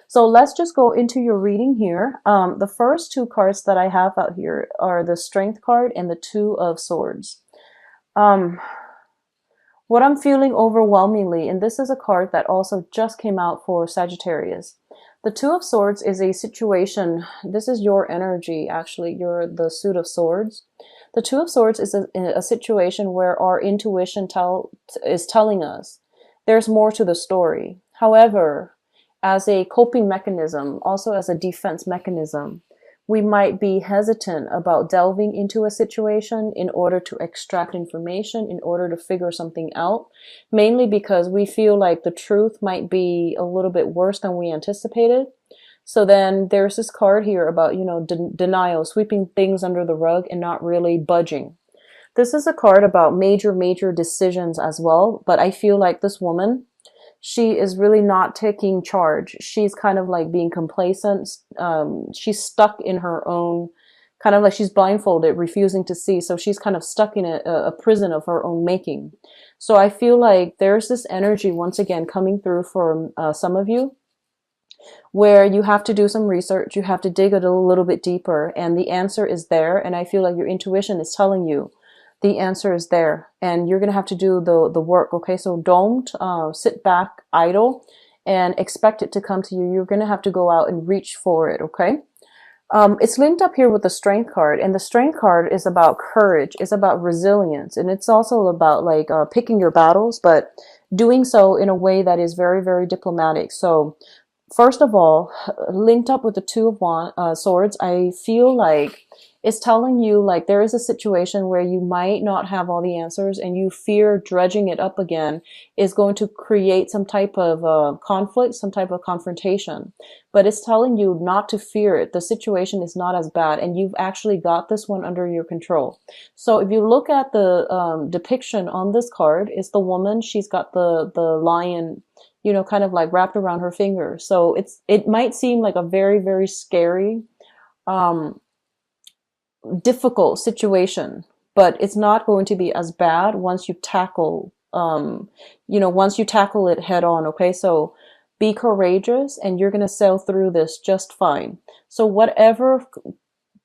So let's just go into your reading here. The first two cards that I have out here are the Strength card and the Two of Swords. Um, what I'm feeling overwhelmingly, and this is a card that also just came out for Sagittarius. The Two of Swords is a situation, this is your energy, actually, you're the Suit of Swords. The Two of Swords is a situation where our intuition is telling us there's more to the story. However, as a coping mechanism, also as a defense mechanism, we might be hesitant about delving into a situation in order to extract information, in order to figure something out, mainly because we feel like the truth might be a little bit worse than we anticipated. So then there's this card here about, denial, sweeping things under the rug and not really budging. This is a card about major decisions as well, but I feel like this woman, she is really not taking charge. She's kind of like being complacent. She's stuck in her own, kind of like she's blindfolded, refusing to see. So she's kind of stuck in a prison of her own making. So I feel like there's this energy once again coming through for some of you, where you have to do some research, you have to dig a little bit deeper, and the answer is there. And I feel like your intuition is telling you the answer is there, and you're going to have to do the work. Okay, so don't sit back idle and expect it to come to you. You're going to have to go out and reach for it. Okay, it's linked up here with the Strength card, and the Strength card is about courage, it's about resilience, and it's also about like picking your battles, but doing so in a way that is very diplomatic. So first of all, linked up with the Two of Swords, I feel like it's telling you like there is a situation where you might not have all the answers, and you fear dredging it up again is going to create some type of conflict, some type of confrontation. But it's telling you not to fear it. The situation is not as bad, and you've actually got this one under your control. So if you look at the depiction on this card, it's the woman. She's got the lion, kind of like wrapped around her finger. So it might seem like a very scary, difficult situation, but it's not going to be as bad once you tackle, once you tackle it head on. Okay, so be courageous, and you're going to sail through this just fine. So whatever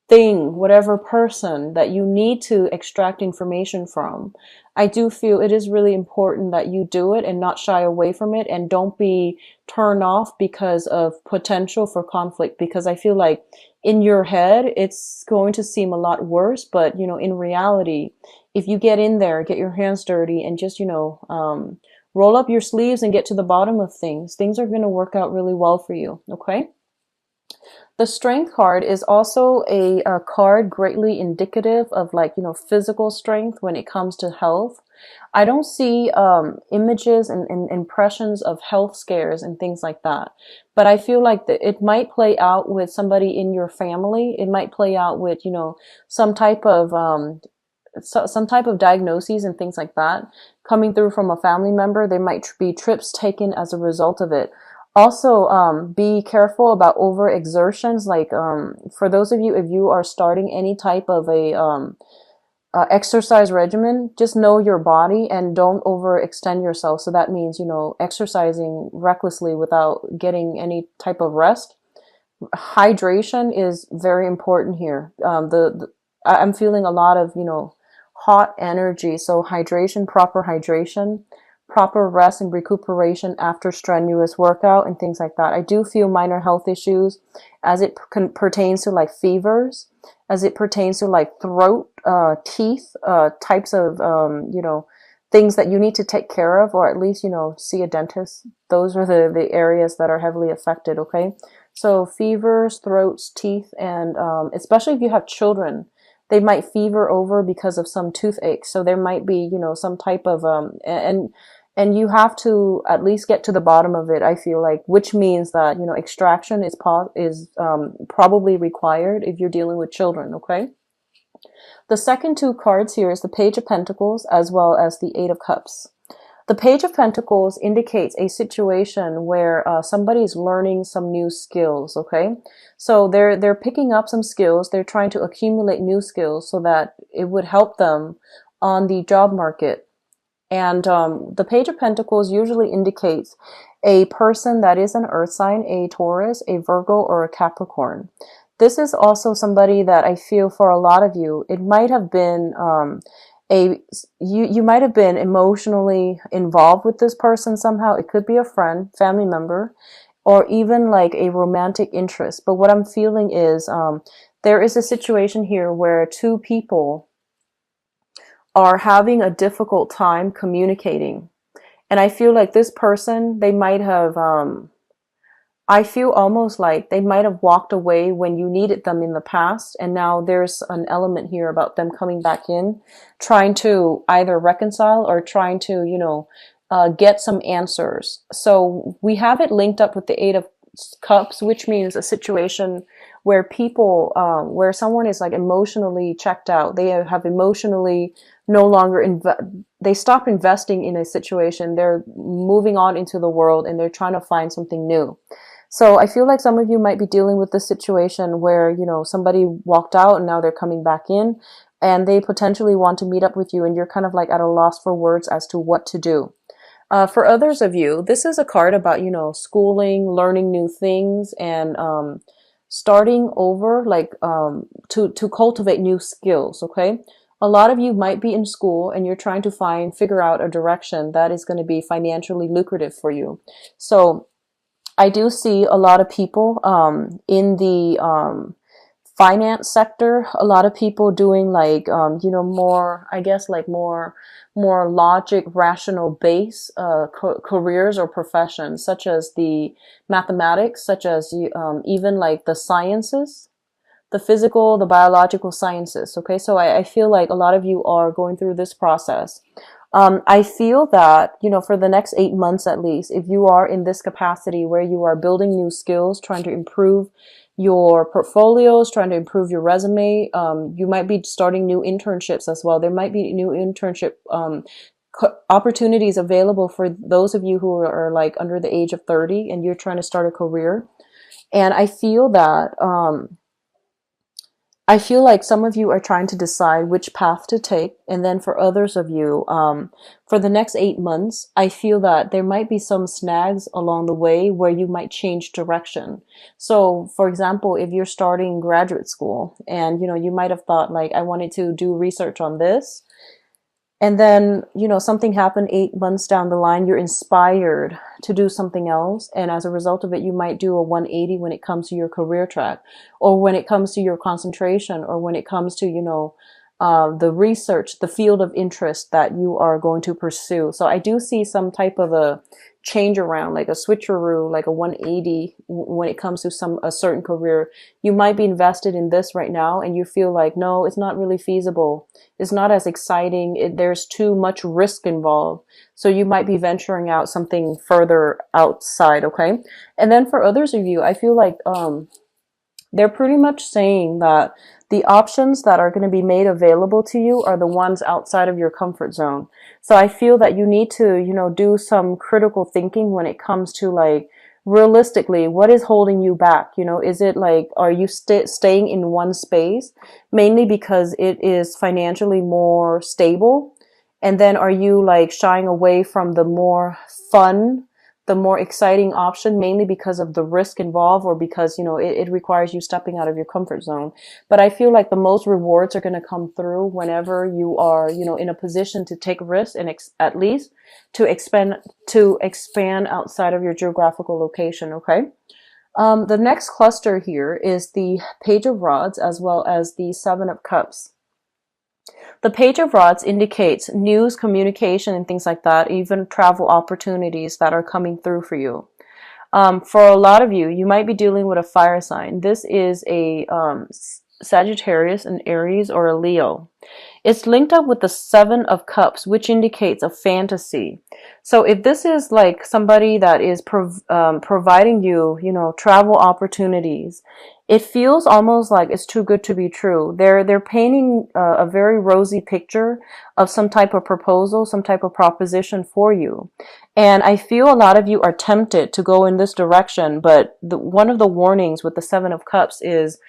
thing, whatever person that you need to extract information from, I do feel it is really important that you do it and not shy away from it, and don't be turned off because of potential for conflict, because I feel like in your head it's going to seem a lot worse, but in reality, if you get in there, get your hands dirty, and just roll up your sleeves and get to the bottom of things are going to work out really well for you. Okay, the Strength card is also a card greatly indicative of like, physical strength when it comes to health. I don't see images and impressions of health scares and things like that. But I feel like it might play out with somebody in your family. It might play out with, some type of diagnoses and things like that coming through from a family member. There might be trips taken as a result of it. Also, be careful about overexertions. Like, for those of you, if you are starting any type of a exercise regimen, just know your body and don't overextend yourself. So that means, exercising recklessly without getting any type of rest. Hydration is very important here. I'm feeling a lot of, hot energy. So hydration, proper rest and recuperation after strenuous workout and things like that. I do feel minor health issues as it pertains to like fevers, as it pertains to like throat, teeth, types of, things that you need to take care of, or at least, see a dentist. Those are the areas that are heavily affected. Okay. So fevers, throats, teeth, and, especially if you have children, they might fever over because of some toothache. So there might be, some type of, and you have to at least get to the bottom of it, I feel like, which means that, extraction is probably required if you're dealing with children. Okay. The second two cards here is the Page of Pentacles as well as the Eight of Cups. The Page of Pentacles indicates a situation where somebody's learning some new skills. Okay, so they're picking up some skills. They're trying to accumulate new skills so that it would help them on the job market. And the Page of Pentacles usually indicates a person that is an earth sign, a Taurus, a Virgo, or a Capricorn. This is also somebody that I feel for a lot of you, it might have been you might have been emotionally involved with this person somehow. It could be a friend, family member, or even like a romantic interest. But what I'm feeling is there is a situation here where two people are having a difficult time communicating. And I feel like this person, they might have, I feel almost like they might have walked away when you needed them in the past. And now there's an element here about them coming back in, trying to either reconcile or trying to, get some answers. So we have it linked up with the Eight of Cups, which means a situation where people, where someone is like emotionally checked out. They have emotionally no longer, they stop investing in a situation. They're moving on into the world and they're trying to find something new. So I feel like some of you might be dealing with this situation where, somebody walked out and now they're coming back in and they potentially want to meet up with you and you're kind of like at a loss for words as to what to do. For others of you, this is a card about, schooling, learning new things, and starting over, like to cultivate new skills, okay? A lot of you might be in school and you're trying to figure out a direction that is going to be financially lucrative for you. So I do see a lot of people in the finance sector, a lot of people doing like, more, I guess, like more logic, rational base careers or professions, such as the mathematics, such as even like the sciences, the physical, the biological sciences. Okay, so I feel like a lot of you are going through this process. I feel that, for the next 8 months at least, if you are in this capacity where you are building new skills, trying to improve your portfolios, trying to improve your resume, you might be starting new internships as well. There might be new internship opportunities available for those of you who are like under the age of 30 and you're trying to start a career. And I feel that I feel like some of you are trying to decide which path to take. And then for others of you, for the next 8 months, I feel that there might be some snags along the way where you might change direction. So for example, if you're starting graduate school and, you might have thought like, I wanted to do research on this. And then, something happened 8 months down the line, you're inspired to do something else. And as a result of it, you might do a 180 when it comes to your career track, or when it comes to your concentration, or when it comes to, the research, the field of interest that you are going to pursue. So I do see some type of a change around, like a switcheroo, like a 180 when it comes to a certain career. You might be invested in this right now and you feel like, no, it's not really feasible. It's not as exciting. There's too much risk involved. So you might be venturing out something further outside. Okay. And then for others of you, I feel like, they're pretty much saying that the options that are going to be made available to you are the ones outside of your comfort zone. So I feel that you need to, do some critical thinking when it comes to like, realistically, what is holding you back? Is it like, are you staying in one space mainly because it is financially more stable? And then are you like shying away from the more fun, the more exciting option, mainly because of the risk involved, or because, it requires you stepping out of your comfort zone? But I feel like the most rewards are going to come through whenever you are, in a position to take risks and at least to expand outside of your geographical location. Okay. The next cluster here is the Page of Rods as well as the Seven of Cups. The Page of Rods indicates news, communication, and things like that, even travel opportunities that are coming through for you. For a lot of you, you might be dealing with a fire sign. This is a Sagittarius, an Aries, or a Leo. It's linked up with the Seven of Cups, which indicates a fantasy. So if this is like somebody that is providing you, travel opportunities, it feels almost like it's too good to be true. They're painting a very rosy picture of some type of proposal, some type of proposition for you. And I feel a lot of you are tempted to go in this direction, but one of the warnings with the Seven of Cups is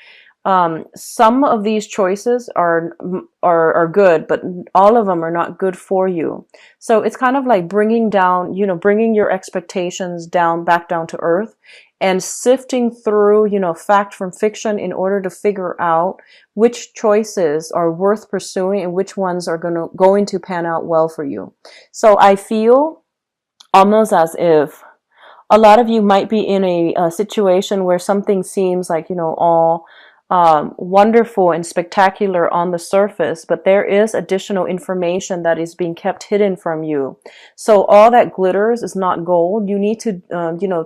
Some of these choices are good, but all of them are not good for you. So it's kind of like bringing down, bringing your expectations down, back down to earth, and sifting through, fact from fiction in order to figure out which choices are worth pursuing and which ones are going to pan out well for you. So I feel almost as if a lot of you might be in a situation where something seems like, all wonderful and spectacular on the surface, but there is additional information that is being kept hidden from you. So all that glitters is not gold. You need to,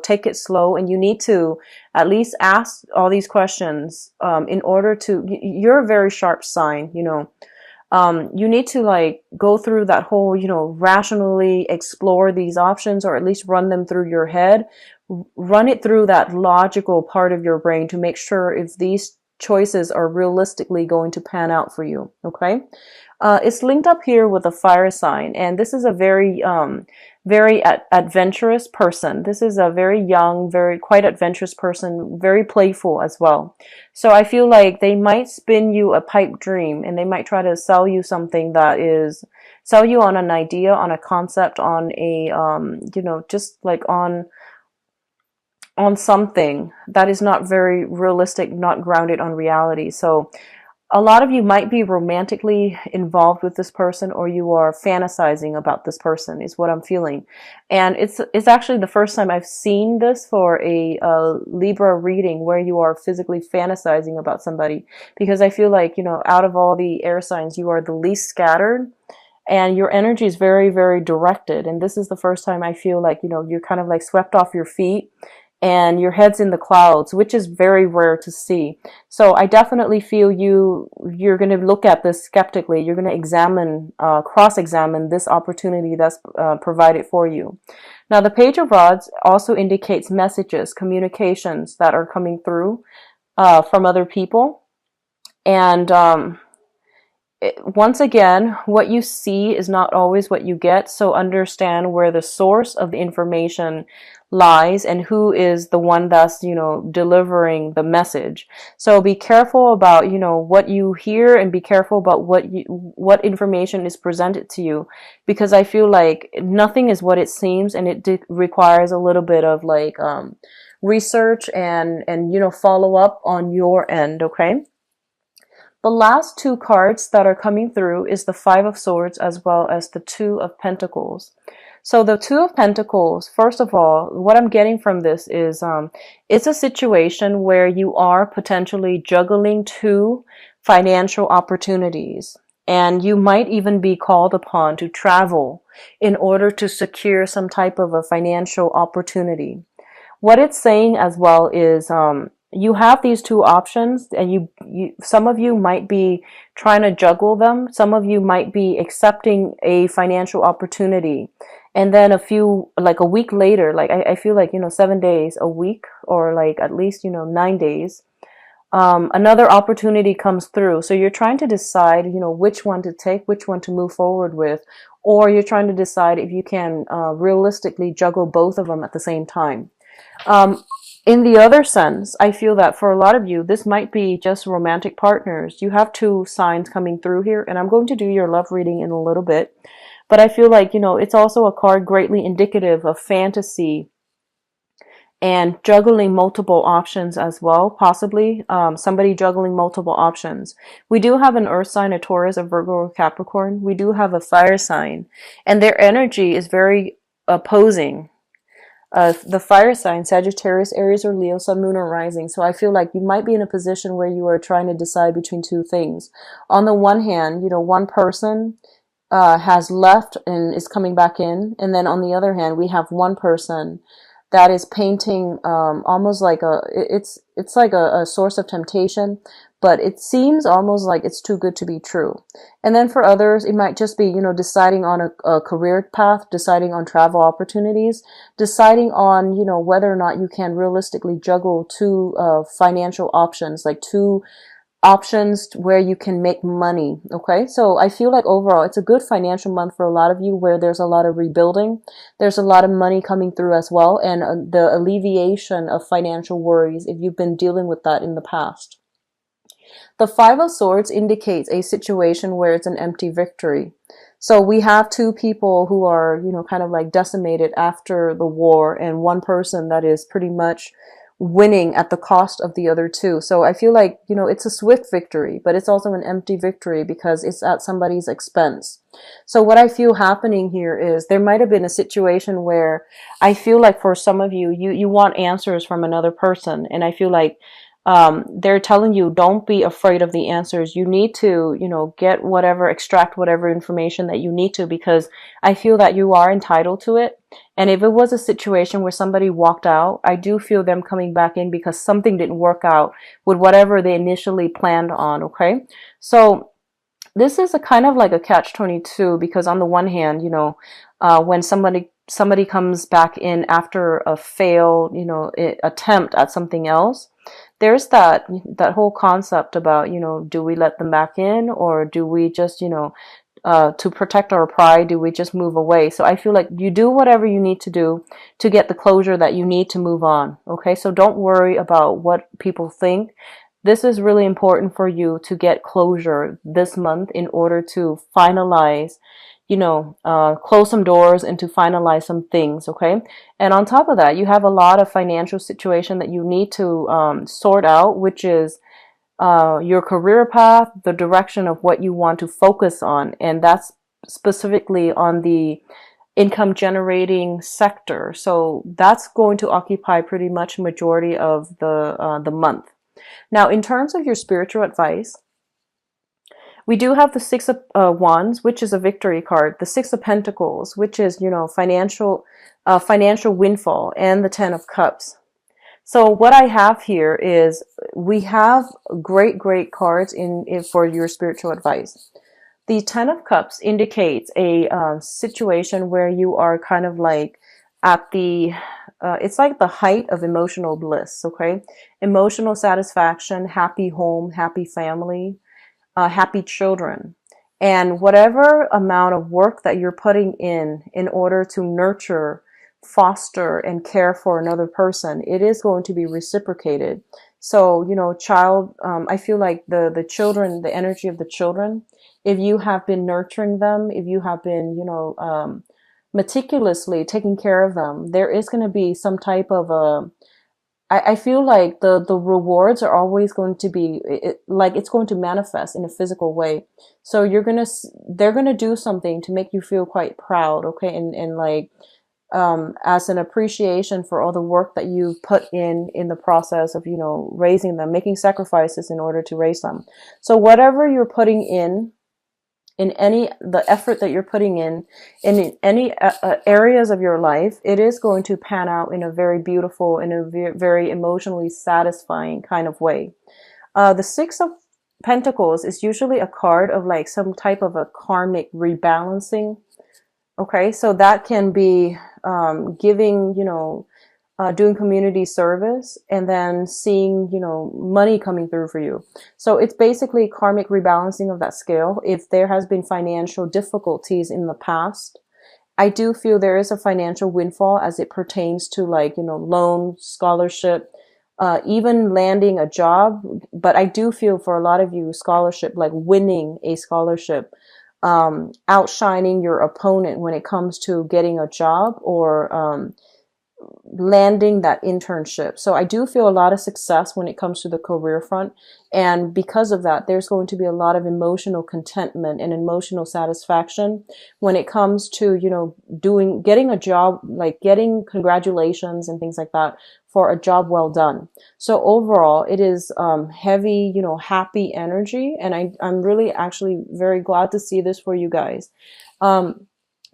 take it slow, and you need to at least ask all these questions in order to, you're a very sharp sign, you need to like go through that whole, rationally explore these options, or at least run them through your head, run it through that logical part of your brain to make sure if these choices are realistically going to pan out for you. Okay. It's linked up here with a fire sign, and this is a very, very adventurous person. This is a very young, very quite adventurous person, very playful as well. So I feel like they might spin you a pipe dream, and they might try to sell you something that is, sell you on an idea, on a concept, on a, just like on something that is not very realistic, not grounded on reality. So a lot of you might be romantically involved with this person, or you are fantasizing about this person, is what I'm feeling. And it's actually the first time I've seen this for a Libra reading where you are physically fantasizing about somebody, because I feel like, out of all the air signs, you are the least scattered. And your energy is very, very directed. And this is the first time I feel like, you're kind of like swept off your feet and your head's in the clouds, which is very rare to see. So I definitely feel you're going to look at this skeptically. You're going to examine, cross-examine this opportunity that's provided for you. Now, the Page of Rods also indicates messages, communications that are coming through from other people. And once again, what you see is not always what you get. So understand where the source of the information lies and who is the one that's, delivering the message. So be careful about, what you hear, and be careful about what information is presented to you, because I feel like nothing is what it seems, and it requires a little bit of like, research and, follow up on your end. Okay. The last two cards that are coming through is the Five of Swords as well as the Two of Pentacles. So the Two of Pentacles, first of all, what I'm getting from this is it's a situation where you are potentially juggling two financial opportunities. And you might even be called upon to travel in order to secure some type of a financial opportunity. What it's saying as well is you have these two options, and you some of you might be trying to juggle them. Some of you might be accepting a financial opportunity, and then a week later, like I feel like 7 days, a week, or like at least 9 days, another opportunity comes through. So you're trying to decide which one to take, which one to move forward with, or you're trying to decide if you can realistically juggle both of them at the same time. In the other sense, I feel that for a lot of you, this might be just romantic partners. You have two signs coming through here, and I'm going to do your love reading in a little bit. But I feel like, it's also a card greatly indicative of fantasy and juggling multiple options as well, possibly somebody juggling multiple options. We do have an earth sign, a Taurus, a Virgo, or Capricorn. We do have a fire sign, and their energy is very opposing. The fire sign, Sagittarius, Aries, or Leo, Sun, Moon, or Rising. So I feel like you might be in a position where you are trying to decide between two things. On the one hand, one person has left and is coming back in. And then on the other hand, we have one person that is painting almost like it's like a source of temptation, but it seems almost like it's too good to be true. And then for others, it might just be, deciding on a career path, deciding on travel opportunities, deciding on, whether or not you can realistically juggle two financial options, like two options where you can make money. Okay, so I feel like overall it's a good financial month for a lot of you, where there's a lot of rebuilding, there's a lot of money coming through as well, and the alleviation of financial worries if you've been dealing with that in the past. The Five of Swords indicates a situation where it's an empty victory. So we have two people who are, you know, kind of like decimated after the war, and one person that is pretty much winning at the cost of the other two. So I feel like, you know, it's a swift victory, but it's also an empty victory because it's at somebody's expense. So what I feel happening here is there might have been a situation where I feel like for some of you, you want answers from another person. And I feel like they're telling you, don't be afraid of the answers. You need to, you know, get whatever, extract whatever information that you need to, because I feel that you are entitled to it. And if it was a situation where somebody walked out, I do feel them coming back in because something didn't work out with whatever they initially planned on. Okay. So this is a kind of like a catch-22, because on the one hand, you know, when somebody comes back in after a failed, you know, attempt at something else, there's that whole concept about, you know, do we let them back in, or do we just, you know, to protect our pride, do we just move away? So I feel like you do whatever you need to do to get the closure that you need to move on. Okay, so don't worry about what people think. This is really important for you to get closure this month in order to finalize, you know, close some doors and to finalize some things. Okay. And on top of that, you have a lot of financial situation that you need to sort out, which is your career path, the direction of what you want to focus on. And that's specifically on the income generating sector. So that's going to occupy pretty much majority of the month. Now, in terms of your spiritual advice, we do have the Six of Wands, which is a victory card, the Six of Pentacles, which is, you know, financial windfall, and the Ten of Cups. So what I have here is we have great cards in for your spiritual advice. The Ten of Cups indicates a situation where you are kind of like at the it's like the height of emotional bliss. Okay, emotional satisfaction, happy home, happy family, happy children, and whatever amount of work that you're putting in order to nurture, foster, and care for another person, it is going to be reciprocated. So, you know, I feel like the children, the energy of the children, if you have been nurturing them, if you have been, you know, meticulously taking care of them, there is going to be some type of I feel like the rewards are always going to be like it's going to manifest in a physical way. So they're gonna do something to make you feel quite proud, okay, and like as an appreciation for all the work that you put in the process of, you know, raising them, making sacrifices in order to raise them. So whatever you're putting in the effort that you're putting in any areas of your life, it is going to pan out in a very beautiful, in a very emotionally satisfying kind of way. The Six of Pentacles is usually a card of like some type of a karmic rebalancing. Okay, so that can be giving, you know, doing community service, and then seeing, you know, money coming through for you. So it's basically karmic rebalancing of that scale. If there has been financial difficulties in the past, I do feel there is a financial windfall as it pertains to, like, you know, loan, scholarship, even landing a job. But I do feel for a lot of you, scholarship, like winning a scholarship, outshining your opponent when it comes to getting a job, or landing that internship. So I do feel a lot of success when it comes to the career front. And because of that, there's going to be a lot of emotional contentment and emotional satisfaction when it comes to, you know, getting a job, like getting congratulations and things like that for a job well done. So overall, it is heavy, you know, happy energy. And I'm really actually very glad to see this for you guys.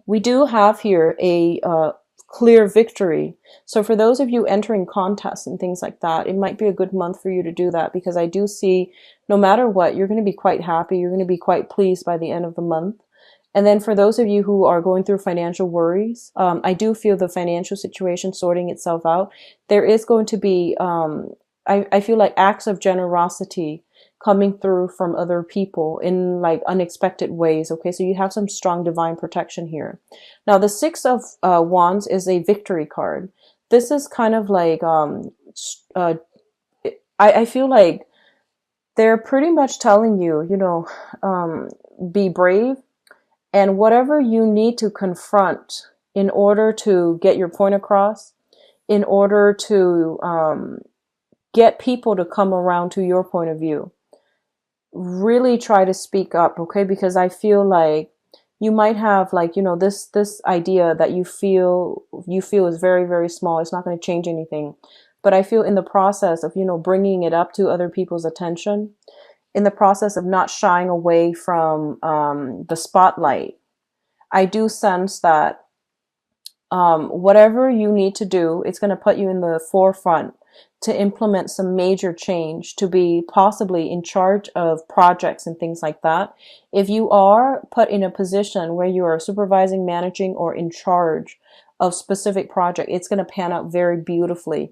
We do have here a clear victory. So for those of you entering contests and things like that, it might be a good month for you to do that, because I do see no matter what, you're going to be quite happy. You're going to be quite pleased by the end of the month. And then for those of you who are going through financial worries, I do feel the financial situation sorting itself out. There is going to be, I feel like acts of generosity coming through from other people in like unexpected ways. Okay, so you have some strong divine protection here. Now, the Six of Wands is a victory card. This is kind of like, I feel like They're pretty much telling you, be brave, and whatever you need to confront in order to get your point across, in order to get people to come around to your point of view, really try to speak up, okay? Because I feel like you might have, like, this idea that you feel is very, very small. It's not going to change anything. But I feel in the process of, bringing it up to other people's attention, in the process of not shying away from the spotlight, I do sense that whatever you need to do, it's going to put you in the forefront to implement some major change, to be possibly in charge of projects and things like that. If you are put in a position where you are supervising, managing, or in charge of specific project, it's going to pan out very beautifully.